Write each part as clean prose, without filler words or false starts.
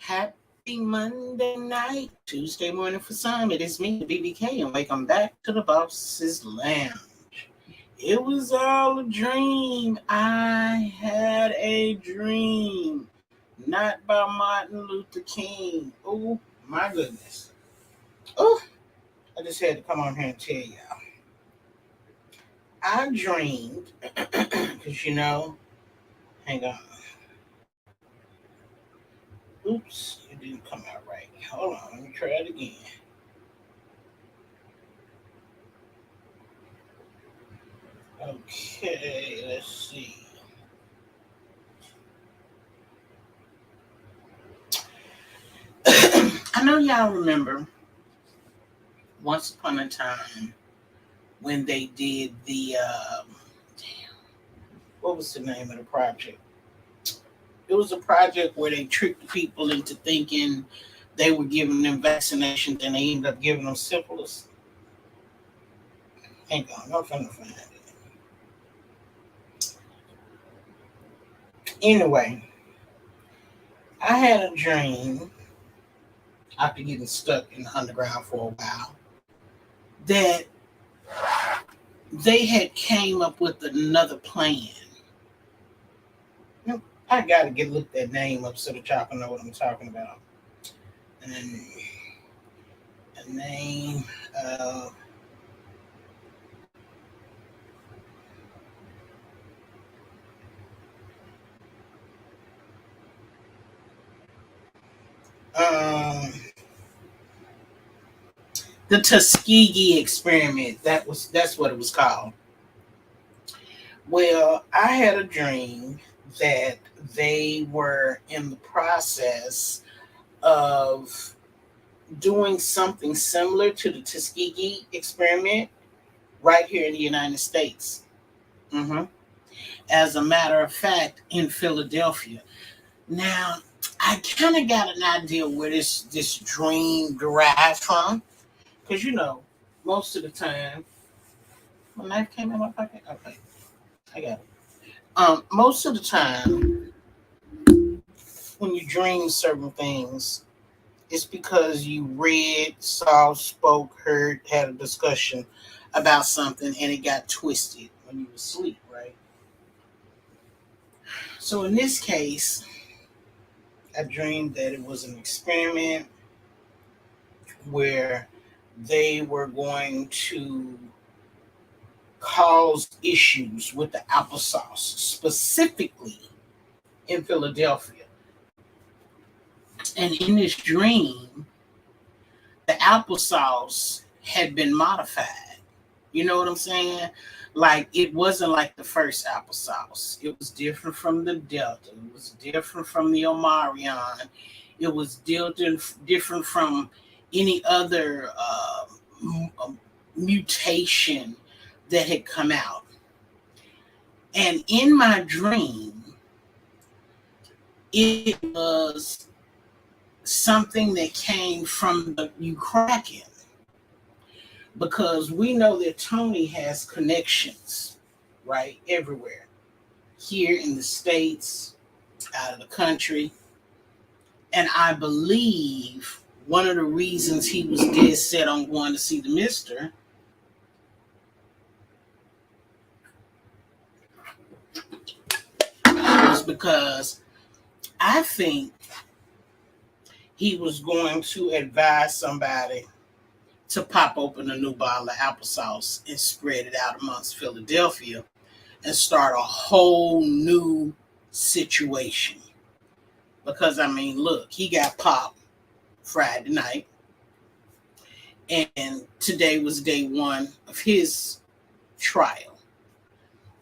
Happy Monday night, Tuesday morning for some. It is me, the BBK, and welcome back to the Boss's Lounge. It was all a dream. I had a dream, not by Martin Luther King. Oh my goodness. Oh, I just had to come on here and tell y'all. I dreamed, because hang on. Oops, it didn't come out right. Hold on, let me try it again. Okay, let's see. I know y'all remember once upon a time when they did damn, what was the name of the project? It was a project where they tricked people into thinking they were giving them vaccinations and they ended up giving them syphilis. Hang on, I'm finna find it. Anyway, I had a dream after getting stuck in the underground for a while that they had came up with another plan. I gotta look that name up so that y'all can know what I'm talking about. And the name of um the Tuskegee experiment. That's what it was called. Well, I had a dream that they were in the process of doing something similar to the Tuskegee experiment right here in the United States. hmm As a matter of fact, in Philadelphia. Now, I kind of got an idea where this dream derived from, because most of the time, my knife came in my pocket. Okay, I got it. Most of the time, when you dream certain things, it's because you read, saw, spoke, heard, had a discussion about something, and it got twisted when you were asleep, right? So in this case, I dreamed that it was an experiment where they were going to cause issues with the applesauce, specifically in Philadelphia. And in this dream, the applesauce had been modified. You know what I'm saying? Like it wasn't like the first applesauce. It was different from the Delta. It was different from the Omarion. It was different from any other mutation that had come out. And in my dream, it was something that came from the Ukraine, because we know that Tony has connections, right, everywhere. Here in the States, out of the country. And I believe one of the reasons he was dead set on going to see the mister was because I think he was going to advise somebody to pop open a new bottle of applesauce and spread it out amongst Philadelphia and start a whole new situation. Because, I mean, look, he got popped Friday night, and today was day one of his trial.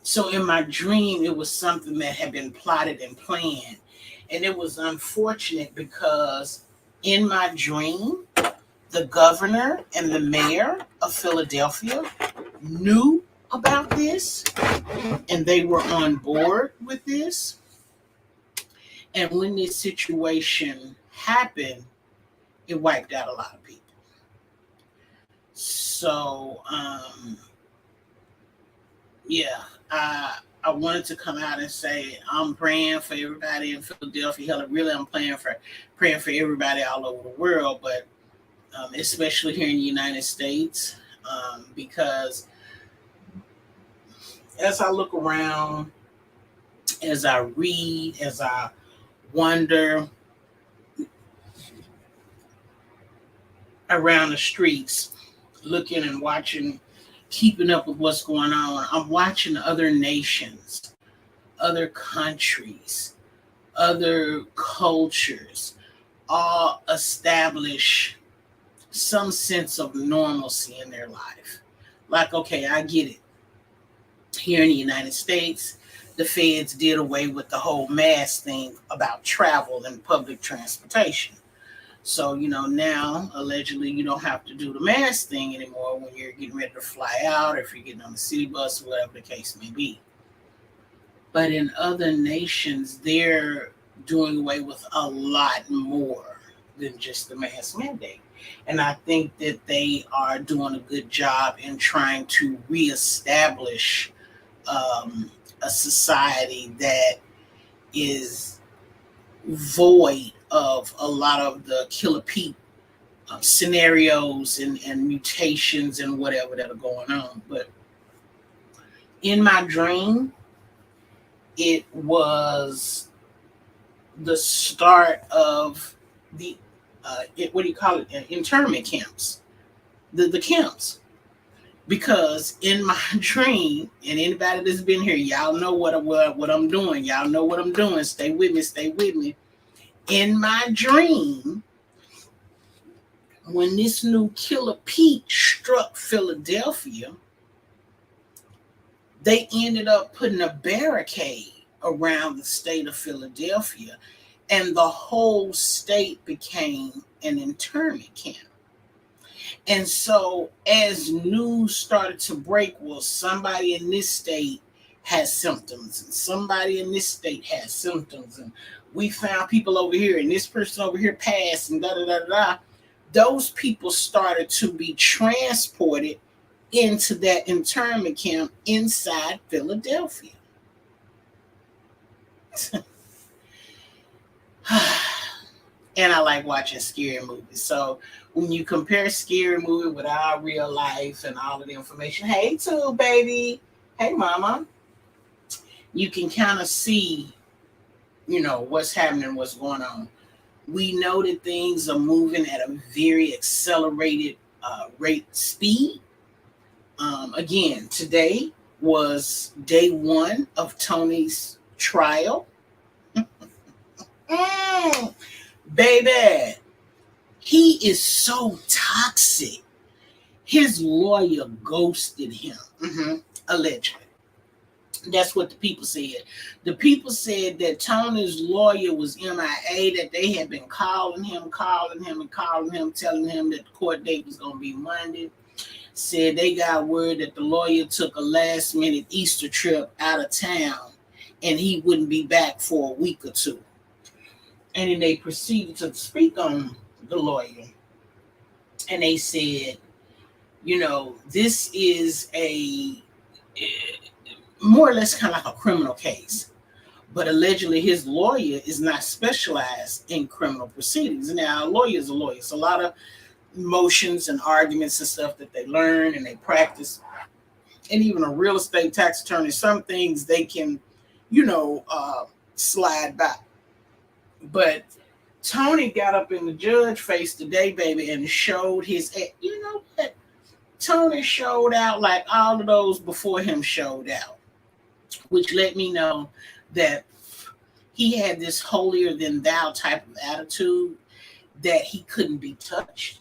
So in my dream, it was something that had been plotted and planned. And it was unfortunate because in my dream, the governor and the mayor of Philadelphia knew about this and they were on board with this. And when this situation happened, it wiped out a lot of people. So, yeah, I wanted to come out and say I'm praying for everybody in Philadelphia. Hell, really, I'm praying for everybody all over the world, but especially here in the United States, because as I look around, as I read, as I wander around the streets, looking and watching, keeping up with what's going on, I'm watching other nations, other countries, other cultures all establish some sense of normalcy in their life. Like, okay, I get it. Here in the United States, the feds did away with the whole mask thing about travel and public transportation. So, now allegedly you don't have to do the mask thing anymore when you're getting ready to fly out, or if you're getting on the city bus, or whatever the case may be. But in other nations, they're doing away with a lot more than just the mask mandate. And I think that they are doing a good job in trying to reestablish a society that is void of a lot of the killer Pete scenarios and mutations and whatever that are going on. But in my dream, it was the start of the what do you call it? Internment camps, the camps. Because in my dream, and anybody that's been here, y'all know what I'm doing. Y'all know what I'm doing. Stay with me. Stay with me. In my dream, when this new killer Pete struck Philadelphia, they ended up putting a barricade around the state of Philadelphia, and the whole state became an internment camp. And so as news started to break, well, somebody in this state has symptoms, and somebody in this state has symptoms, and we found people over here, and this person over here passed, and da-da-da-da. Those people started to be transported into that internment camp inside Philadelphia. And I like watching scary movies. So when you compare scary movie with our real life and all of the information, hey, too, baby. Hey, mama. You can kind of see, what's happening, what's going on. We know that things are moving at a very accelerated speed. Again, today was day one of Tony's trial. Baby, he is so toxic. His lawyer ghosted him, allegedly. That's what the people said. The people said that Tony's lawyer was MIA, that they had been calling him, telling him that the court date was going to be Monday. Said they got word that the lawyer took a last-minute Easter trip out of town and he wouldn't be back for a week or two. And then they proceeded to speak on the lawyer. And they said, this is a more or less kind of like a criminal case. But allegedly his lawyer is not specialized in criminal proceedings. Now, a lawyer is a lawyer. It's a lot of motions and arguments and stuff that they learn and they practice. And even a real estate tax attorney, some things they can, slide by. But Tony got up in the judge face today, baby, and showed his, what? Tony showed out like all of those before him showed out, which let me know that he had this holier than thou type of attitude, that he couldn't be touched.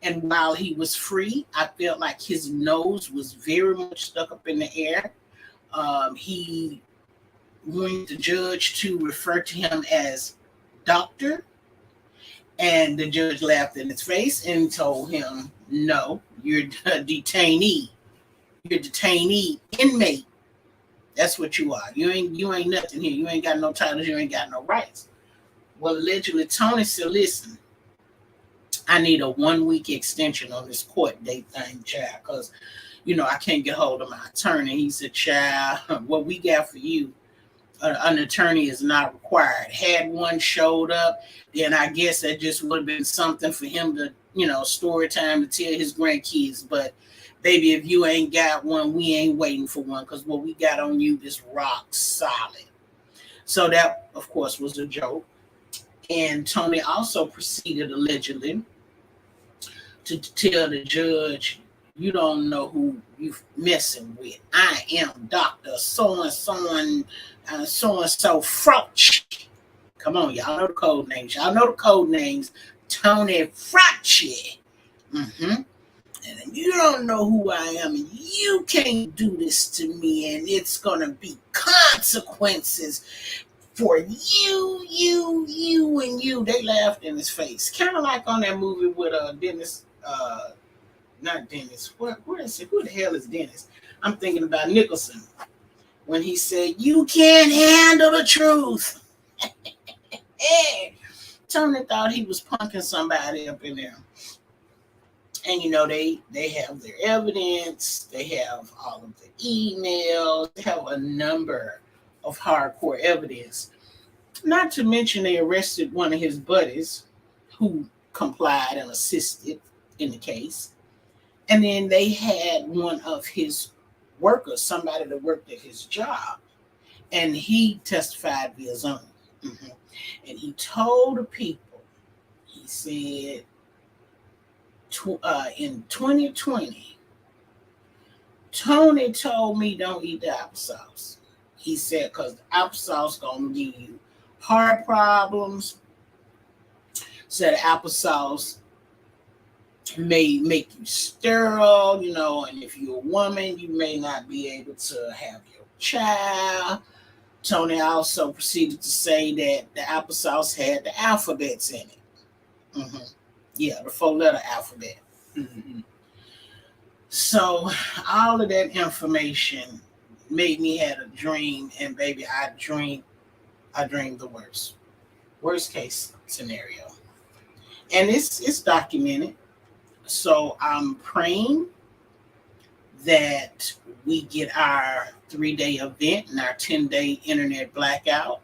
And while he was free, I felt like his nose was very much stuck up in the air. He wanted the judge to refer to him as doctor, and the judge laughed in his face and told him, no, you're a detainee. You're a detainee inmate. That's what you are. You ain't nothing here. You ain't got no titles. You ain't got no rights. Well, allegedly, Tony said, listen, I need a 1 week extension on this court date thing, child, because I can't get hold of my attorney. He said, child, what we got for you, an attorney is not required. Had one showed up, then I guess that just would have been something for him to, story time to tell his grandkids. But baby, if you ain't got one, we ain't waiting for one, because what we got on you is rock solid. So that, of course, was a joke. And Tony also proceeded allegedly to tell the judge, you don't know who you messing with. I am Dr. So-and-so Fauci. Come on, y'all know the code names. Y'all know the code names. Tony Fauci. And you don't know who I am. And you can't do this to me. And it's going to be consequences for you, and you. They laughed in his face. Kind of like on that movie with Dennis, not Dennis. Where is it? Who the hell is Dennis? I'm thinking about Nicholson. When he said, you can't handle the truth. Hey, Tony thought he was punking somebody up in there. And they have their evidence, they have all of the emails, they have a number of hardcore evidence. Not to mention they arrested one of his buddies who complied and assisted in the case. And then they had one of his workers, somebody that worked at his job, and he testified via Zoom. And he told the people, he said, in 2020, Tony told me don't eat the applesauce. He said, because the applesauce going to give you heart problems. Said applesauce may make you sterile, and if you're a woman, you may not be able to have your child. Tony also proceeded to say that the applesauce had the alphabets in it. Yeah, the 4-letter alphabet. So all of that information made me had a dream, and baby, I dreamed the worst case scenario, and it's documented. So I'm praying that we get our 3-day event and our 10-day internet blackout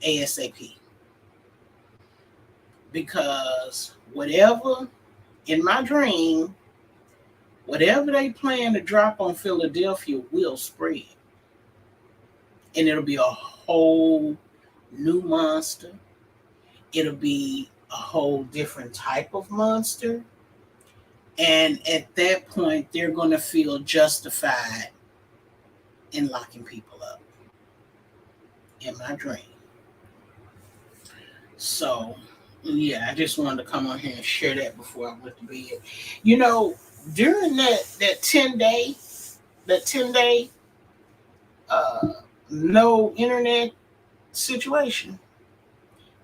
ASAP. Because whatever, in my dream, whatever they plan to drop on Philadelphia will spread. And it'll be a whole new monster. It'll be a whole different type of monster. And at that point, they're going to feel justified in locking people up. In my dream. So, yeah, I just wanted to come on here and share that before I went to bed. During that 10-day no internet situation,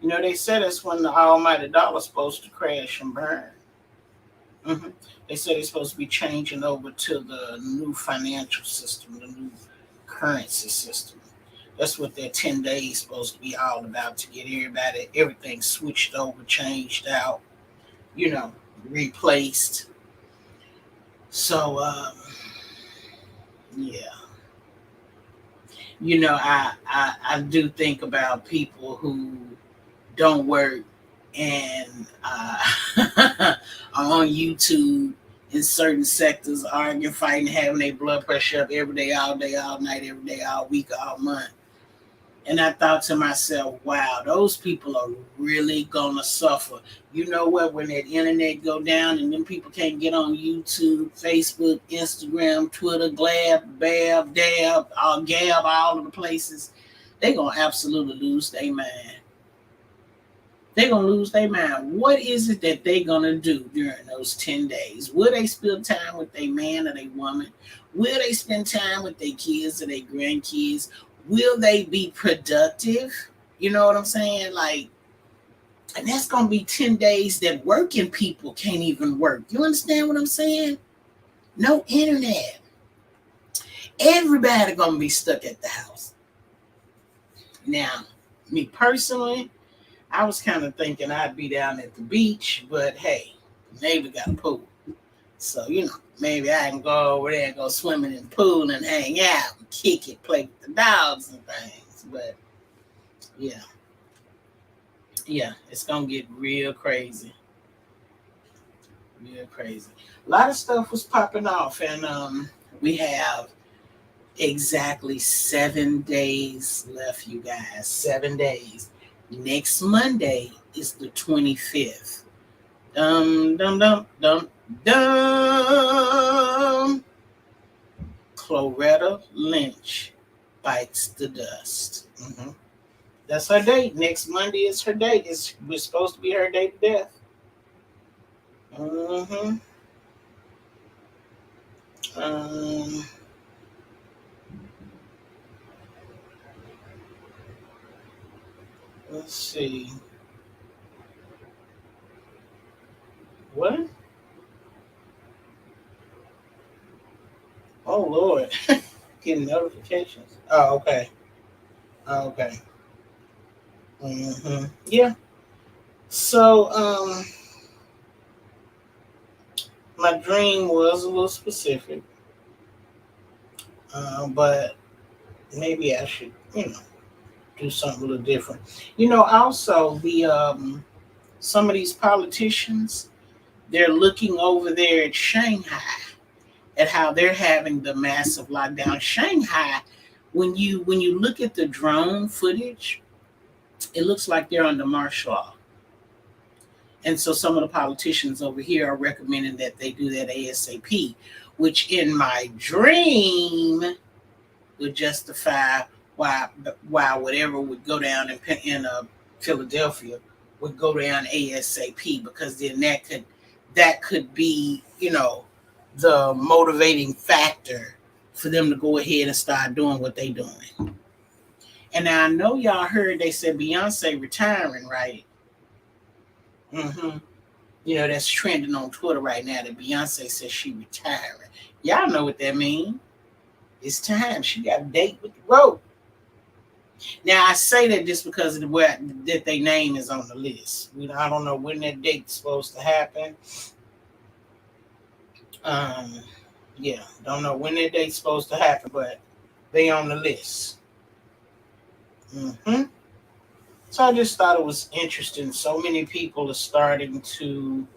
they said that's when the almighty dollar's supposed to crash and burn. They said it's supposed to be changing over to the new financial system, the new currency system. That's what that 10 days is supposed to be all about, to get everything switched over, changed out, replaced. So, yeah. I do think about people who don't work and are on YouTube in certain sectors, arguing, fighting, having their blood pressure up every day, all night, every day, all week, all month. And I thought to myself, wow, those people are really going to suffer. You know what? When that internet go down and them people can't get on YouTube, Facebook, Instagram, Twitter, Gab, all of the places, they're going to absolutely lose their mind. They're going to lose their mind. What is it that they're going to do during those 10 days? Will they spend time with their man or their woman? Will they spend time with their kids or their grandkids? Will they be productive? You know what I'm saying? And that's going to be 10 days that working people can't even work. You understand what I'm saying? No internet. Everybody going to be stuck at the house. Now, me personally, I was kind of thinking I'd be down at the beach, but hey, the neighbor got a pool. So, maybe I can go over there and go swimming in the pool and hang out and kick it, play with the dogs and things. But yeah, yeah, it's gonna get real crazy. Real crazy. A lot of stuff was popping off, and we have exactly 7 days left, you guys. 7 days. Next Monday is the 25th. Dum dum dum dum dum. Cloretta Lynch bites the dust. That's her date. Next Monday is her date. We're supposed to be her date of death. Mm-hmm. Um, let's see. What? Oh Lord. Getting notifications. Oh, okay. Oh, okay. Yeah. So, my dream was a little specific, but maybe I should, do something a little different. Also some of these politicians, they're looking over there at Shanghai at how they're having the massive lockdown. Shanghai, when you look at the drone footage, it looks like they're under martial law. And so some of the politicians over here are recommending that they do that ASAP, which in my dream would justify why whatever would go down in Philadelphia would go down ASAP, because then that could be the motivating factor for them to go ahead and start doing what they're doing. And now I know y'all heard they said Beyonce retiring, right? Mm-hmm. That's trending on Twitter right now that Beyonce says she retiring. Y'all know what that means. It's time. She got a date with the road. Now I say that just because of the way that their name is on the list. I don't know when that date's supposed to happen. Um, yeah, don't know when that date's supposed to happen, but they on the list. hmm So I just thought it was interesting. So many people are starting to,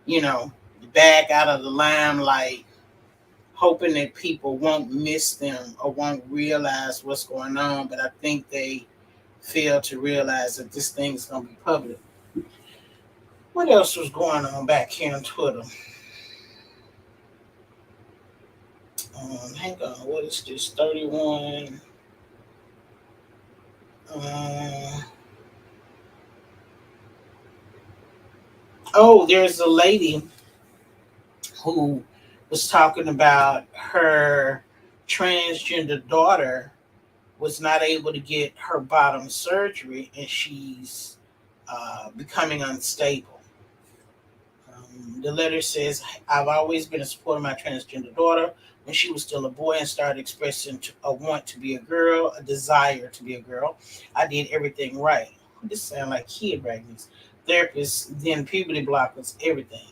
you know, back out of the limelight, hoping that people won't miss them or won't realize what's going on. But I think they fail to realize that this thing is going to be public. What else was going on back here on Twitter? Hang on, what is this? 31. Oh, there's a lady who was talking about her transgender daughter was not able to get her bottom surgery, and she's becoming unstable. The letter says, I've always been a supporter of my transgender daughter. When she was still a boy and started expressing a want to be a girl, a desire to be a girl, I did everything right. This sounds like kid raggings. Therapists, then puberty blockers, everything.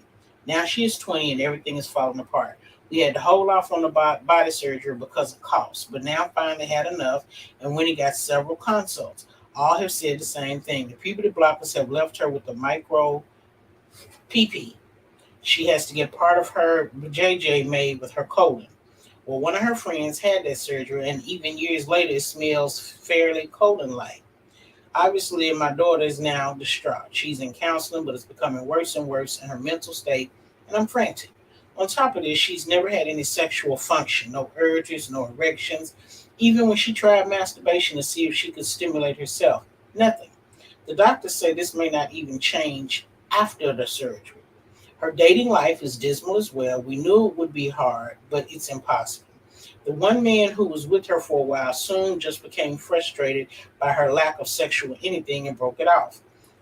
Now she is 20 and everything is falling apart. We had to hold off on the body surgery because of cost, but now finally had enough, and when he got several consults, all have said the same thing. The puberty blockers have left her with a micro PP. She has to get part of her JJ made with her colon. Well, one of her friends had that surgery, and even years later, it smells fairly colon-like. Obviously, my daughter is now distraught. She's in counseling, but it's becoming worse and worse in her mental state, and I'm frantic. On top of this, she's never had any sexual function, no urges, no erections. Even when she tried masturbation to see if she could stimulate herself, nothing. The doctors say this may not even change after the surgery. Her dating life is dismal as well. We knew it would be hard, but it's impossible. The one man who was with her for a while soon just became frustrated by her lack of sexual anything and broke it off.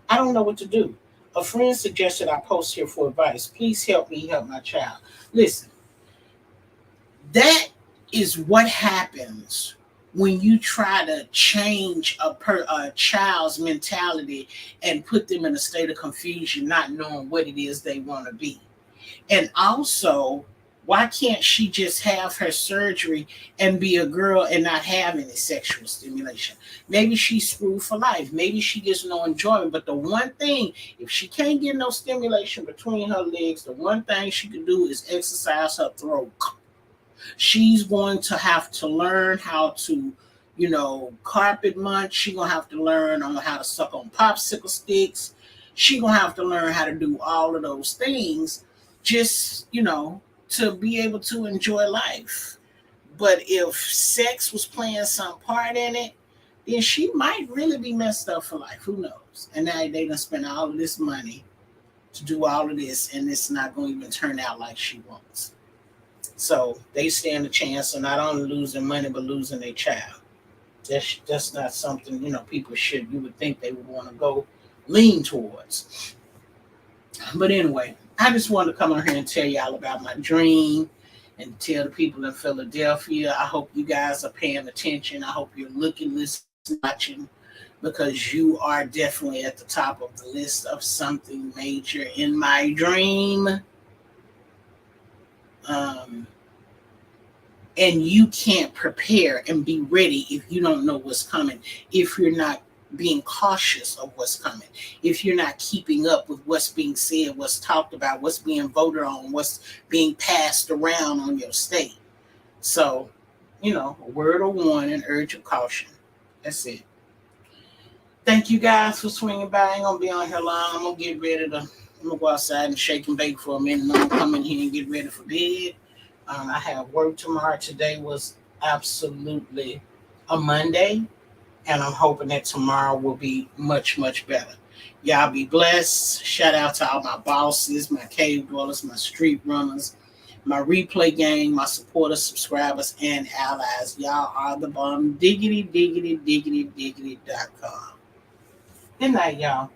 I don't know what to do. A friend suggested I post here for advice. Please help me help my child. Listen, that is what happens when you try to change a child's mentality and put them in a state of confusion, not knowing what it is they want to be. And also, why can't she just have her surgery and be a girl and not have any sexual stimulation? Maybe she's screwed for life. Maybe she gets no enjoyment. But the one thing, if she can't get no stimulation between her legs, the one thing she can do is exercise her throat. She's going to have to learn how to, carpet munch. She's going to have to learn on how to suck on popsicle sticks. She's going to have to learn how to do all of those things just, to be able to enjoy life. But if sex was playing some part in it, then she might really be messed up for life. Who knows? And now they done spend all of this money to do all of this, and it's not going to even turn out like she wants. So they stand a chance of not only losing money, but losing their child. That's not something, people you would think they would want to go lean towards. But anyway, I just wanted to come on here and tell y'all about my dream and tell the people in Philadelphia. I hope you guys are paying attention. I hope you're looking, listening, watching, because you are definitely at the top of the list of something major in my dream. And you can't prepare and be ready if you don't know what's coming, if you're not being cautious of what's coming, if you're not keeping up with what's being said, what's talked about, what's being voted on, what's being passed around on your state. So, a word of warning, urge of caution. That's it. Thank you guys for swinging by. I ain't gonna be on here long. I'm gonna go outside and shake and bake for a minute. I'm gonna come in here and get ready for bed. I have work tomorrow. Today was absolutely a Monday, and I'm hoping that tomorrow will be much, much better. Y'all be blessed. Shout out to all my bosses, my cave dwellers, my street runners, my replay gang, my supporters, subscribers, and allies. Y'all are the bomb. Diggity, diggity, diggity, diggity.com. Good night, y'all.